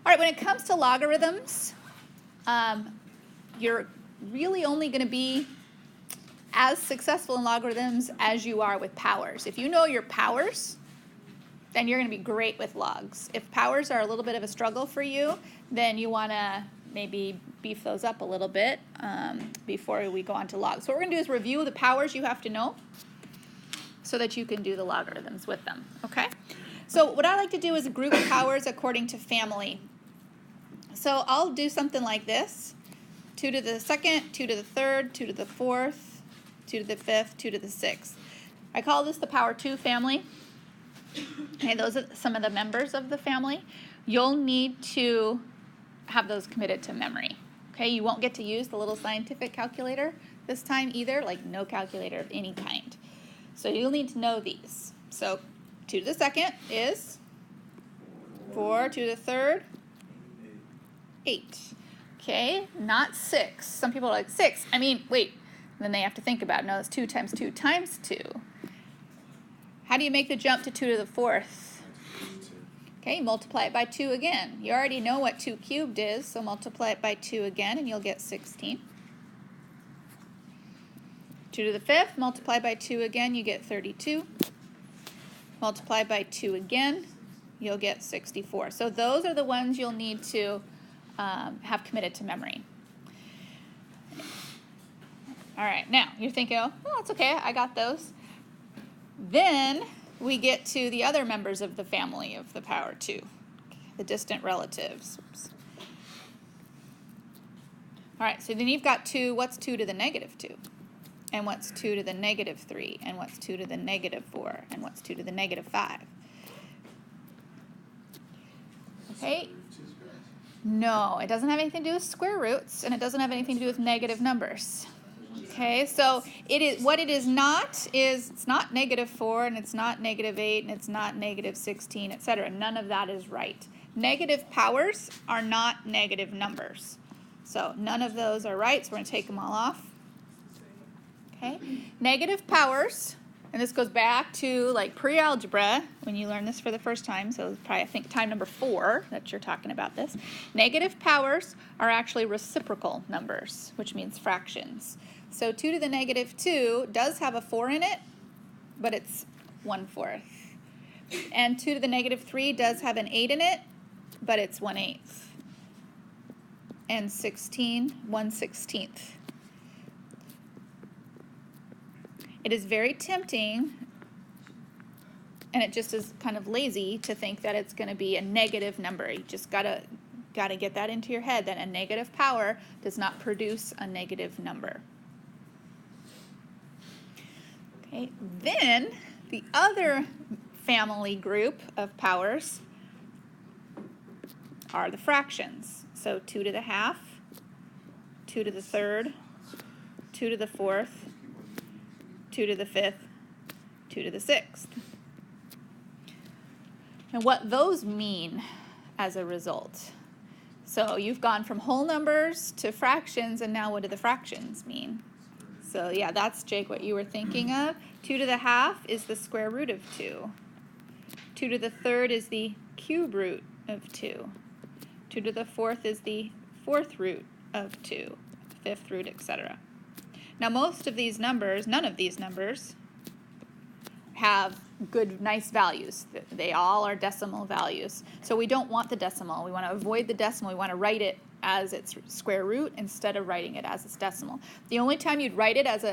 All right, when it comes to logarithms, you're really only going to be as successful in logarithms as you are with powers. If you know your powers, then you're going to be great with logs. If powers are a little bit of a struggle for you, then you want to maybe beef those up a little bit before we go on to logs. So what we're going to do is review the powers you have to know so that you can do the logarithms with them, okay? So what I like to do is group powers according to family. So I'll do something like this: 2 to the second, 2 to the third, 2 to the fourth, 2 to the fifth, 2 to the sixth. I call this the power 2 family. Okay, those are some of the members of the family. You'll need to have those committed to memory. Okay, you won't get to use the little scientific calculator this time either, like no calculator of any kind. So you'll need to know these. So 2 to the second is 4, 2 to the third, 8. Okay, not 6. Some people are like, 6. I mean, wait. Then they have to think about it. No, it's 2 times 2 times 2. How do you make the jump to 2 to the fourth? Okay, multiply it by 2 again. You already know what 2 cubed is, so multiply it by 2 again, and you'll get 16. 2 to the fifth, multiply by 2 again, you get 32. Multiply by 2 again, you'll get 64. So those are the ones you'll need to have committed to memory. All right, now you're thinking, oh, it's okay, I got those. Then we get to the other members of the family of the power 2, the distant relatives. Oops. All right, so then you've got 2. What's 2 to the negative 2? And what's 2 to the negative 3? And what's 2 to the negative 4? And what's 2 to the negative 5? Okay. No, it doesn't have anything to do with square roots, and it doesn't have anything to do with negative numbers. Okay, so what it is not is it's not negative 4, and it's not negative 8, and it's not negative 16, etc. None of that is right. Negative powers are not negative numbers. So none of those are right, so we're going to take them all off. Okay, negative powers, and this goes back to like pre-algebra when you learn this for the first time, so it's probably I think time number 4 that you're talking about this. Negative powers are actually reciprocal numbers, which means fractions. So 2 to the negative 2 does have a 4 in it, but it's 1/4. And 2 to the negative 3 does have an 8 in it, but it's 1/8. And 16, 1/16. It is very tempting, and it just is kind of lazy to think that it's going to be a negative number. You just gotta get that into your head, that a negative power does not produce a negative number. Okay, then the other family group of powers are the fractions. So 2 to the half, 2 to the third, 2 to the fourth, 2 to the fifth, 2 to the sixth. And what those mean as a result. So you've gone from whole numbers to fractions, and now what do the fractions mean? So yeah, that's, Jake, what you were thinking of. 2 to the half is the square root of 2. 2 to the third is the cube root of 2. 2 to the fourth is the fourth root of 2, fifth root, etc. Now most of these numbers, none of these numbers, have good, nice values. They all are decimal values. So we don't want the decimal. We want to avoid the decimal. We want to write it as its square root instead of writing it as its decimal. The only time you'd write it as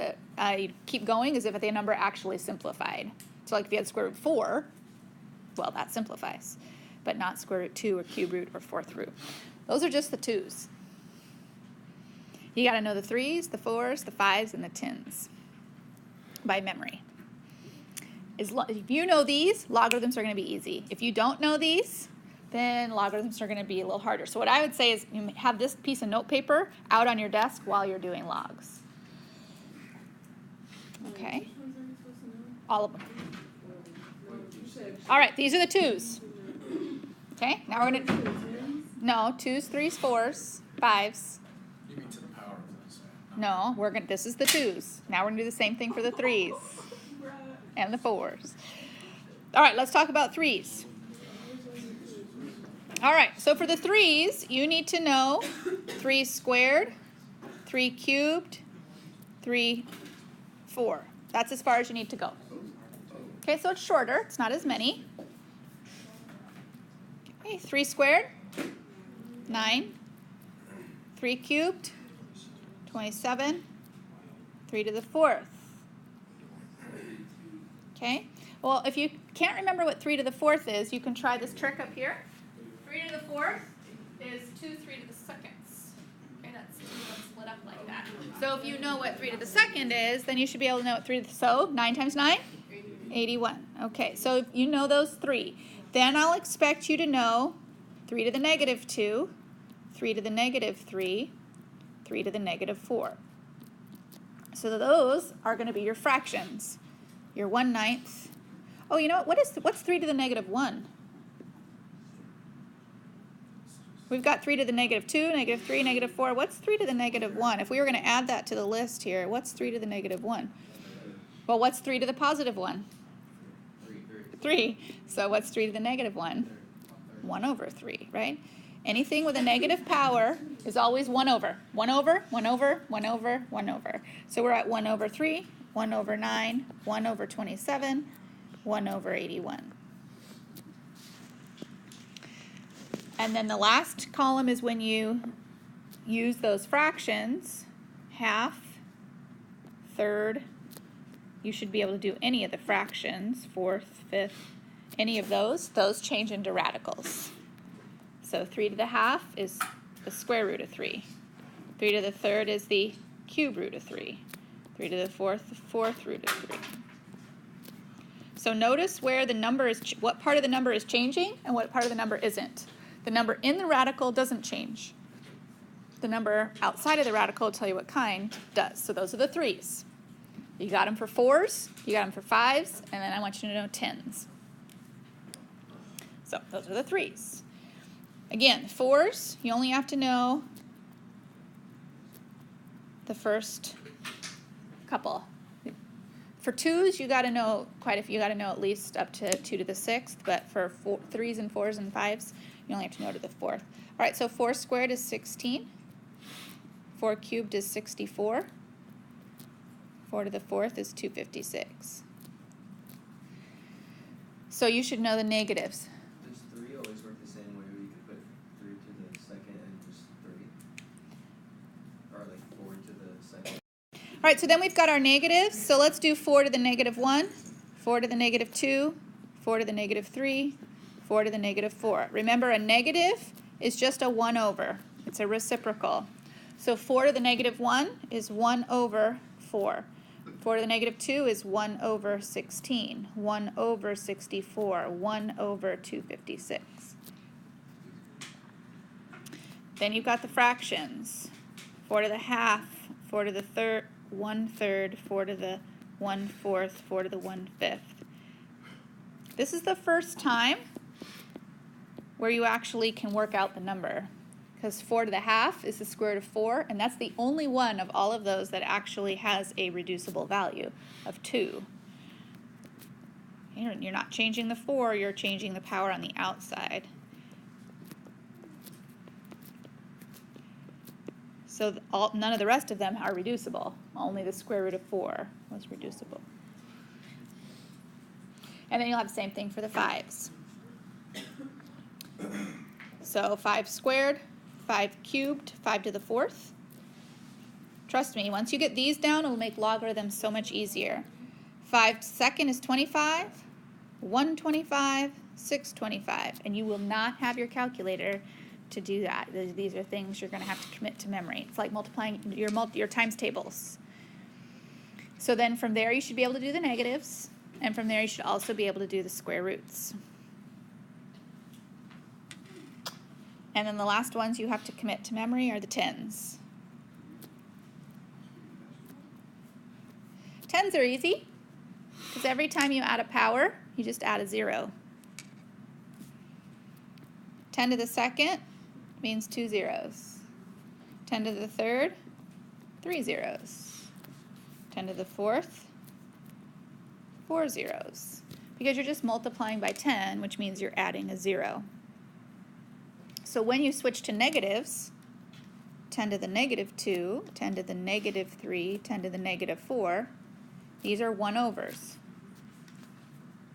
you'd keep going is if the number actually simplified. So like if you had square root 4, well, that simplifies, but not square root 2 or cube root or fourth root. Those are just the 2s. You got to know the 3s, the 4s, the 5s, and the 10s by memory. If you know these, logarithms are going to be easy. If you don't know these, then logarithms are going to be a little harder. So what I would say is you have this piece of notepaper out on your desk while you're doing logs. Okay? All of them. All right, these are the 2s. Okay, now we're going to... No, 2s, 3s, 4s, 5s. You mean to the power of this? No, this is the 2s. Now we're going to do the same thing for the 3s and the 4s. All right, let's talk about 3s. All right, so for the 3's, you need to know 3 squared, 3 cubed, 3, 4. That's as far as you need to go. Okay, so it's shorter. It's not as many. Okay, 3 squared, 9. 3 cubed, 27. 3 to the 4th. Okay, well, if you can't remember what 3 to the 4th is, you can try this trick up here. 3 to the 4th is 2 3 to the seconds. Okay, that's 2 split up like that. So if you know what 3 to the second is, then you should be able to know what 3 to the, so 9 times 9? 81. Okay, so if you know those 3. Then I'll expect you to know 3 to the negative 2, 3 to the negative 3, 3 to the negative 4. So those are going to be your fractions. Your 1/9. Oh, you know what? What's 3 to the negative 1? We've got 3 to the negative 2, negative 3, negative 4. What's 3 to the negative 1? If we were going to add that to the list here, what's 3 to the negative 1? Well, what's 3 to the positive 1? 3. So what's 3 to the negative 1? 1 over 3, right? Anything with a negative power is always 1 over. 1 over, 1 over, 1 over, 1 over. So we're at 1 over 3, 1 over 9, 1 over 27, 1 over 81. And then the last column is when you use those fractions, half, third. You should be able to do any of the fractions, fourth, fifth, any of those. Those change into radicals. So 3 to the half is the square root of 3. 3 to the third is the cube root of 3. 3 to the fourth root of 3. So notice where the number is, what part of the number is changing and what part of the number isn't. The number in the radical doesn't change. The number outside of the radical will tell you what kind does. So those are the 3's. You got them for 4's, you got them for 5's, and then I want you to know 10's. So those are the 3's. Again, 4's, you only have to know the first couple. For 2's, you got to know quite a few. You got to know at least up to 2 to the 6th, but for 3's and 4's and 5's, you only have to know to the 4th. All right, so 4 squared is 16. 4 cubed is 64. 4 to the 4th is 256. So you should know the negatives. Does 3 always work the same way, where you could put 3 to the second and just 3? Or like 4 to the second? All right, so then we've got our negatives. So let's do 4 to the negative 1, 4 to the negative 2, 4 to the negative 3, 4 to the negative 4. Remember, a negative is just a 1 over. It's a reciprocal. So 4 to the negative 1 is 1 over 4. 4 to the negative 2 is 1 over 16, 1 over 64, 1 over 256. Then you've got the fractions. 4 to the half, 4 to the third, 1/3, 4 to the 1/4, 4 to the 1/5. This is the first time where you actually can work out the number, because 4 to the half is the square root of 4, and that's the only one of all of those that actually has a reducible value of 2. You're not changing the 4, you're changing the power on the outside. So none of the rest of them are reducible. Only the square root of 4 was reducible. And then you'll have the same thing for the 5's. So 5 squared, 5 cubed, 5 to the 4th. Trust me, once you get these down, it will make logarithms so much easier. 5 second is 25, 125, 625, and you will not have your calculator to do that. These are things you're going to have to commit to memory. It's like multiplying your times tables. So then from there you should be able to do the negatives, and from there you should also be able to do the square roots. And then the last ones you have to commit to memory are the 10's. 10's are easy, because every time you add a power, you just add a 0. 10 to the second means 2 zeros. 10 to the third, 3 zeros. 10 to the fourth, 4 zeros. Because you're just multiplying by 10, which means you're adding a 0. So when you switch to negatives, 10 to the negative 2, 10 to the negative 3, 10 to the negative 4, these are 1/overs.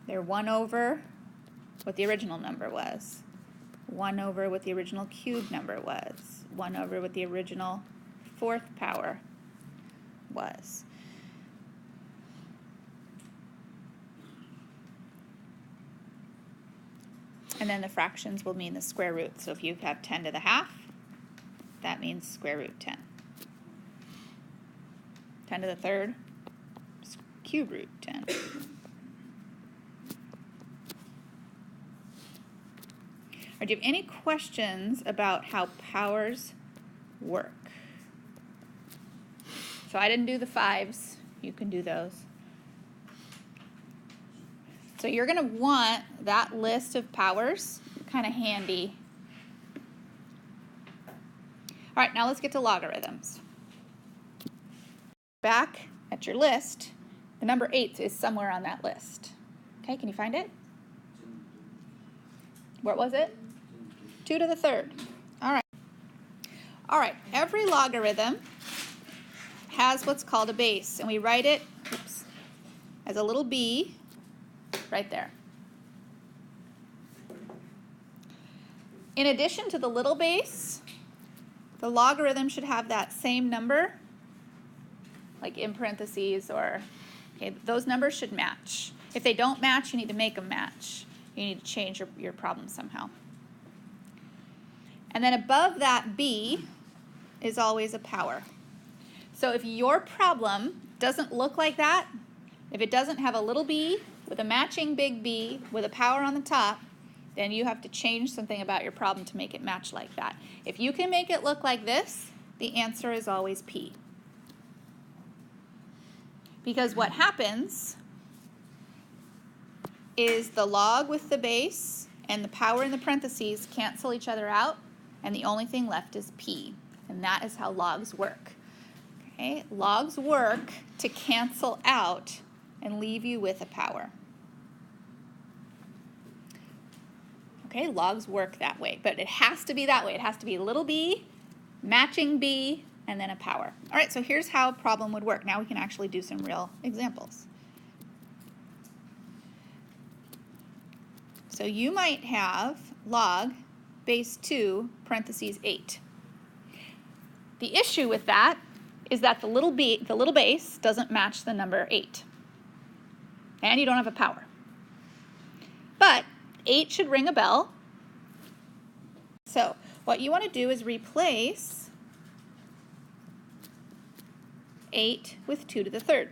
They're 1/over what the original number was, 1/over what the original cube number was, 1/over what the original fourth power was. And then the fractions will mean the square root. So if you have 10 to the half, that means square root 10. 10 to the third, cube root 10. Or do you have any questions about how powers work? So I didn't do the 5s. You can do those. So you're going to want that list of powers kind of handy. All right, now let's get to logarithms. Back at your list, the number 8 is somewhere on that list. Okay, can you find it? What was it? 2 to the third. All right. All right, every logarithm has what's called a base, and we write it as a little b right there. In addition to the little base, the logarithm should have that same number, like in parentheses, or okay, those numbers should match. If they don't match, you need to make them match. You need to change your problem somehow. And then above that b is always a power. So if your problem doesn't look like that, if it doesn't have a little b with a matching big B with a power on the top, then you have to change something about your problem to make it match like that. If you can make it look like this, the answer is always P. Because what happens is the log with the base and the power in the parentheses cancel each other out, and the only thing left is P. And that is how logs work. Okay? Logs work to cancel out and leave you with a power. Okay, logs work that way, but it has to be that way. It has to be little b, matching b, and then a power. All right, so here's how a problem would work. Now we can actually do some real examples. So you might have log base 2 parentheses 8. The issue with that is that the little base doesn't match the number 8. And you don't have a power. But 8 should ring a bell. So what you want to do is replace 8 with 2 to the third.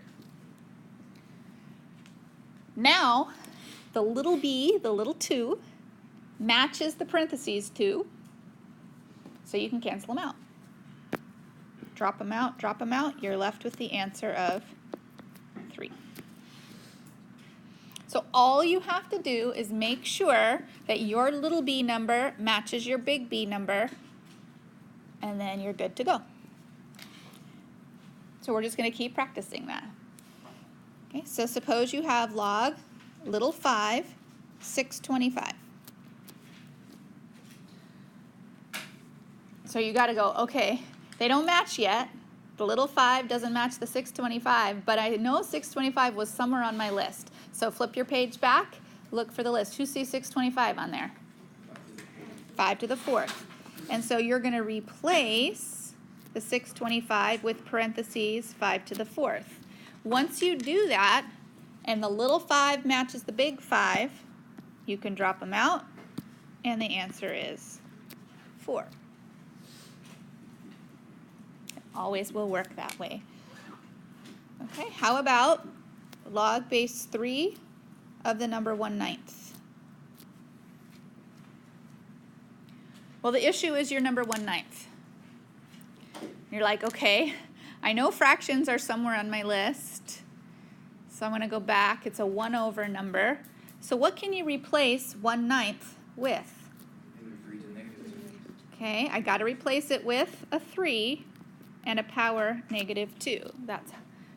Now the little b, the little 2, matches the parentheses 2, so you can cancel them out. Drop them out, you're left with the answer of 3. So all you have to do is make sure that your little b number matches your big B number, and then you're good to go. So we're just going to keep practicing that. Okay, so suppose you have log little 5, 625. So you got to go, okay, they don't match yet. The little 5 doesn't match the 625, but I know 625 was somewhere on my list. So flip your page back, look for the list. Who sees 625 on there? 5 to the 4th. And so you're going to replace the 625 with parentheses 5 to the 4th. Once you do that, and the little 5 matches the big 5, you can drop them out, and the answer is 4. It always will work that way. Okay, how about log base 3 of the number 1/9? Well, the issue is your number 1/9. You're like, okay, I know fractions are somewhere on my list, so I'm going to go back. It's a 1/over number. So what can you replace 1/9 with? Okay, I got to replace it with a 3 and a power -2. That's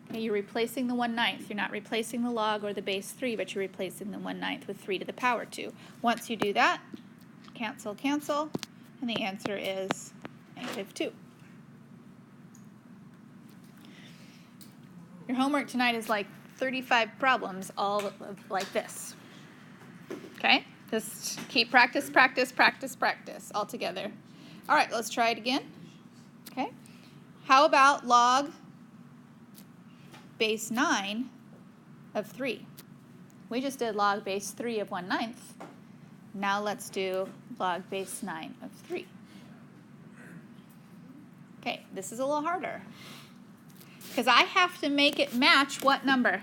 okay, you're replacing the 1/9. You're not replacing the log or the base 3, but you're replacing the 1/9 with 3 to the power 2. Once you do that, cancel, cancel, And the answer is -2. Your homework tonight is like 35 problems, all like this. Okay? Just keep practice, practice, practice, practice all together. All right, let's try it again. Okay? How about log base 9 of 3? We just did log base 3 of 1/9. Now let's do log base 9 of 3. Okay, this is a little harder because I have to make it match what number?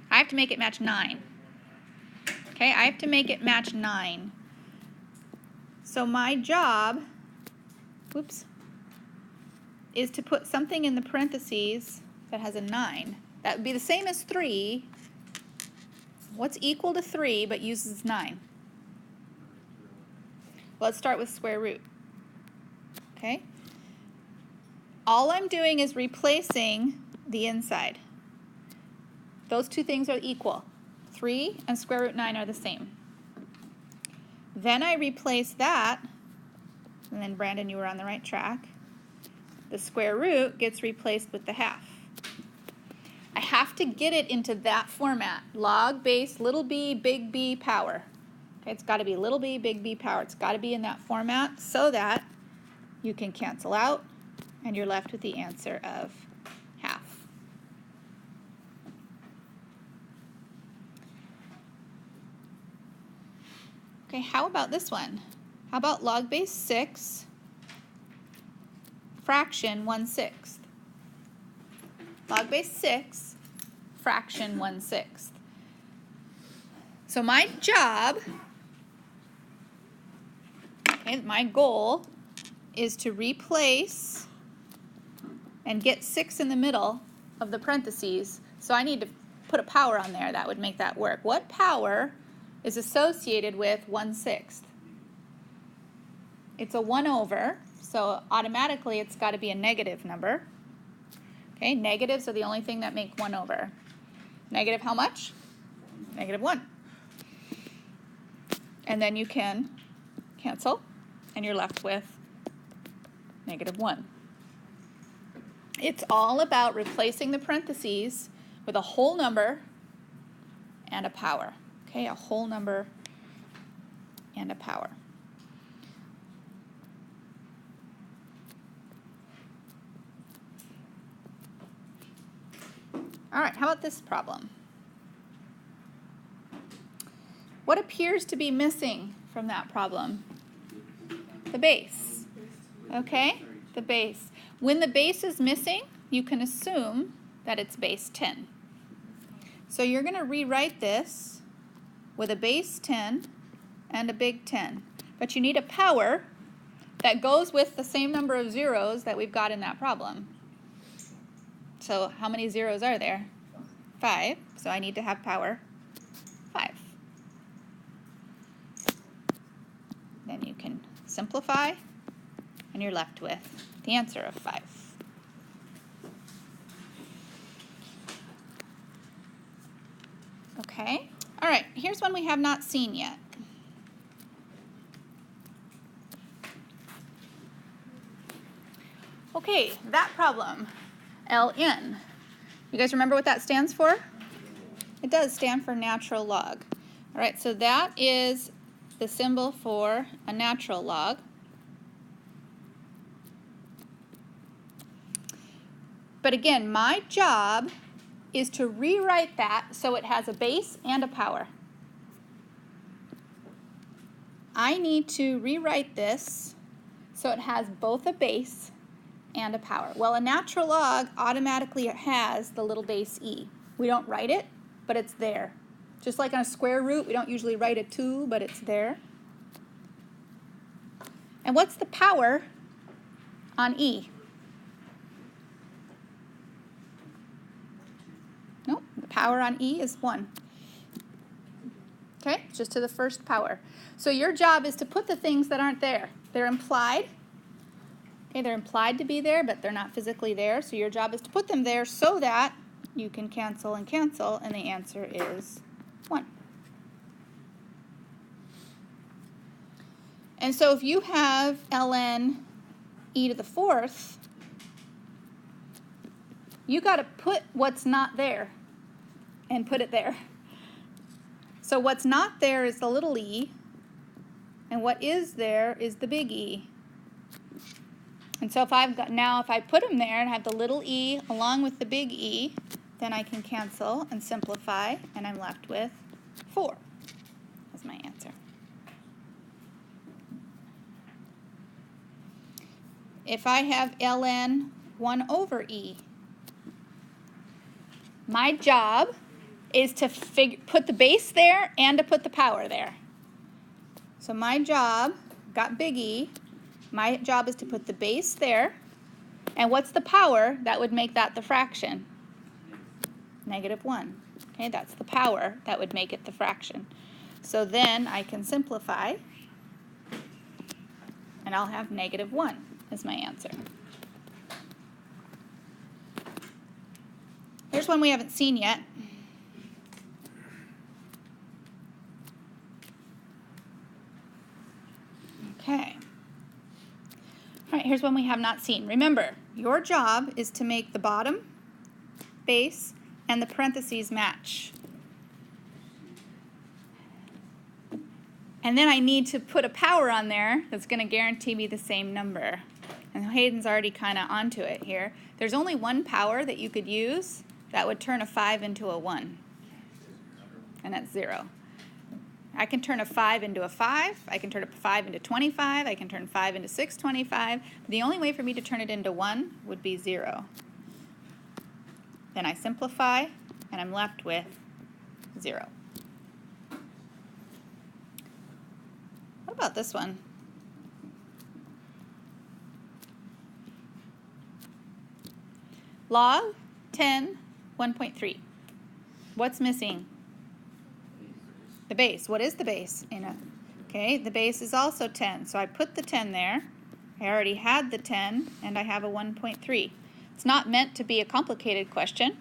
I have to make it match 9. Okay, I have to make it match 9. So my job, whoops, is to put something in the parentheses that has a 9. That would be the same as 3. What's equal to 3 but uses 9? Let's start with square root. Okay? All I'm doing is replacing the inside. Those two things are equal. 3 and square root 9 are the same. Then I replace that, and then Brandon, you were on the right track. The square root gets replaced with the half. I have to get it into that format. Log base little b, big B power. Okay, it's got to be little b, big B power. It's got to be in that format so that you can cancel out and you're left with the answer of half. Okay, how about this one? How about log base 6 fraction 1/6? Log base 6 fraction 1/6. So my job, okay, my goal is to replace and get 6 in the middle of the parentheses. So I need to put a power on there that would make that work. What power is associated with 1/6? It's a 1/, so automatically it's got to be a negative number. Okay, negatives are the only thing that make 1/. Negative how much? -1. And then you can cancel, and you're left with -1. It's all about replacing the parentheses with a whole number and a power. Okay, a whole number and a power. All right, how about this problem? What appears to be missing from that problem? The base. Okay, the base. When the base is missing, you can assume that it's base 10. So you're going to rewrite this with a base 10 and a big 10. But you need a power that goes with the same number of zeros that we've got in that problem. So how many zeros are there? 5. So I need to have power 5. Then you can simplify, and you're left with the answer of 5. Okay, all right, here's one we have not seen yet. Okay, that problem, ln. You guys remember what that stands for? It does stand for natural log. All right, so that is the symbol for a natural log. But again, my job is to rewrite that so it has a base and a power. I need to rewrite this so it has both a base and a power. Well, a natural log automatically has the little base e. We don't write it, but it's there. Just like on a square root, we don't usually write a 2, but it's there. And what's the power on e? Nope, the power on e is 1. Okay, just to the first power. So your job is to put the things that aren't there. They're implied. Okay, they're implied to be there, but they're not physically there. So your job is to put them there so that you can cancel and cancel, and the answer is 1. And so if you have ln e to the fourth, you got to put what's not there and put it there. So what's not there is the little e, and what is there is the big E. And so if I've got now, if I put them there and have the little e along with the big E, then I can cancel and simplify, and I'm left with 4 as my answer. If I have ln 1 over e, my job is to put the base there and to put the power there. So my job, got big E, my job is to put the base there, and what's the power that would make that the fraction? -1. Okay, that's the power that would make it the fraction. So then I can simplify, and I'll have -1 as my answer. Here's one we haven't seen yet. Okay. All right, here's one we have not seen. Remember, your job is to make the bottom, base, and the parentheses match. And then I need to put a power on there that's going to guarantee me the same number. And Hayden's already kind of onto it here. There's only one power that you could use that would turn a 5 into a 1. And that's 0. I can turn a 5 into a 5. I can turn a 5 into 25. I can turn 5 into 625. But the only way for me to turn it into 1 would be 0. Then I simplify, and I'm left with 0. What about this one? Log 10, 1.3. What's missing? The base. What is the base? Okay, the base is also 10. So I put the 10 there. I already had the 10, and I have a 1.3. It's not meant to be a complicated question.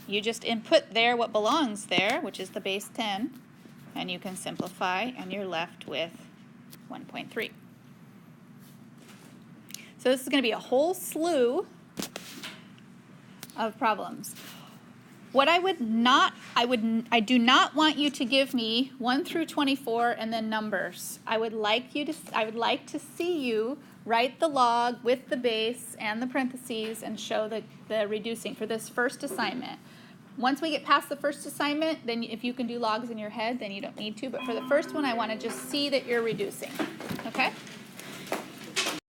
You just input there what belongs there, which is the base 10, and you can simplify, and you're left with 1.3. So this is going to be a whole slew of problems. What I do not want you to give me 1 through 24 and then numbers. I would like to see you write the log with the base and the parentheses and show the reducing for this first assignment. Once we get past the first assignment, then if you can do logs in your head, then you don't need to. But for the first one, I want to just see that you're reducing. Okay?